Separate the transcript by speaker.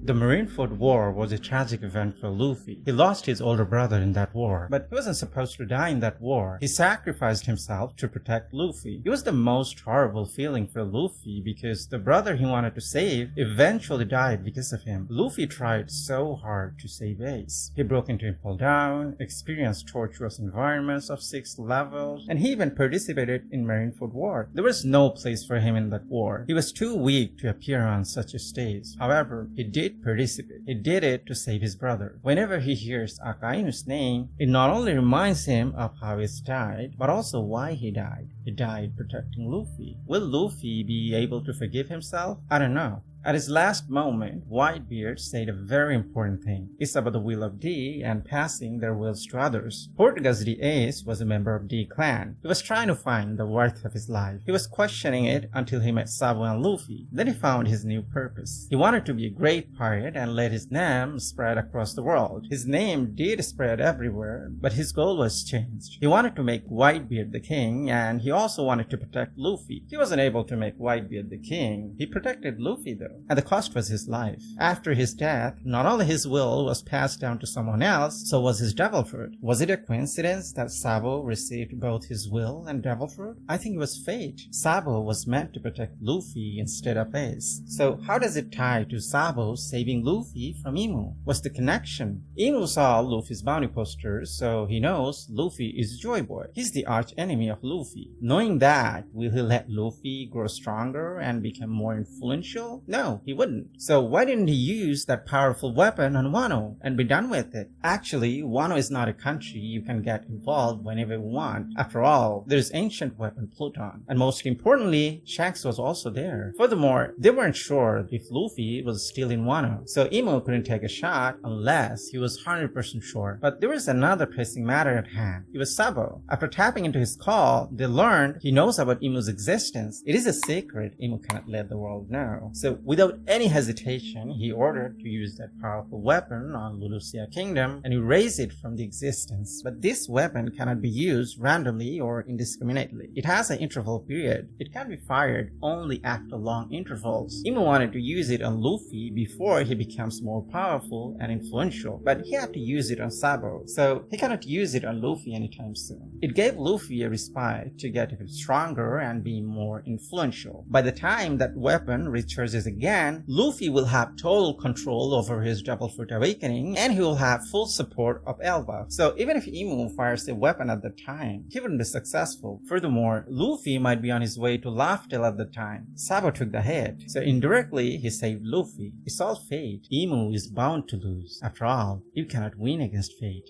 Speaker 1: The Marineford War was a tragic event for Luffy. He lost his older brother in that war, but he wasn't supposed to die in that war. He sacrificed himself to protect Luffy. It was the most horrible feeling for Luffy because the brother he wanted to save eventually died because of him. Luffy tried so hard to save Ace. He broke into Impel Down, experienced torturous environments of 6 levels, and he even participated in Marineford War. There was no place for him in that war. He was too weak to appear on such a stage. However, he did participate. He did it to save his brother. Whenever he hears Akainu's name, it not only reminds him of how he died, but also why he died. He died protecting Luffy. Will Luffy be able to forgive himself? I don't know. At his last moment, Whitebeard said a very important thing. It's about the will of D and passing their wills to others. Portugas D Ace was a member of D clan. He was trying to find the worth of his life. He was questioning it until he met Sabo and Luffy. Then he found his new purpose. He wanted to be a great pirate and let his name spread across the world. His name did spread everywhere, but his goal was changed. He wanted to make Whitebeard the king, and he also wanted to protect Luffy. He wasn't able to make Whitebeard the king. He protected Luffy though, and the cost was his life. After his death, not only his will was passed down to someone else, so was his devil fruit. Was it a coincidence that Sabo received both his will and devil fruit? I think it was fate. Sabo was meant to protect Luffy instead of Ace. So how does it tie to Sabo saving Luffy from Imu? What's the connection? Imu saw Luffy's bounty posters, so he knows Luffy is Joy Boy. He's the arch enemy of Luffy. Knowing that, will he let Luffy grow stronger and become more influential? No, he wouldn't. So why didn't he use that powerful weapon on Wano and be done with it? Actually, Wano is not a country you can get involved whenever you want. After all, there's ancient weapon Pluton. And most importantly, Shanks was also there. Furthermore, they weren't sure if Luffy was still in Wano, so Imo couldn't take a shot unless he was 100% sure. But there was another pressing matter at hand. It was Sabo. After tapping into his call, they learned he knows about Imu's existence. It is a secret Imu cannot let the world know. So without any hesitation, he ordered to use that powerful weapon on Lulusia Kingdom and erase it from the existence. But this weapon cannot be used randomly or indiscriminately. It has an interval period. It can be fired only after long intervals. Imu wanted to use it on Luffy before he becomes more powerful and influential, but he had to use it on Sabo, so he cannot use it on Luffy anytime soon. It gave Luffy a respite to get even stronger and be more influential. By the time that weapon recharges again, Luffy will have total control over his Devil Fruit Awakening, and he will have full support of Elba. So even if Imu fires a weapon at the time, he wouldn't be successful. Furthermore, Luffy might be on his way to Laughdale at the time. Sabo took the hit, so indirectly he saved Luffy. It's all fate. Imu is bound to lose. After all, you cannot win against fate.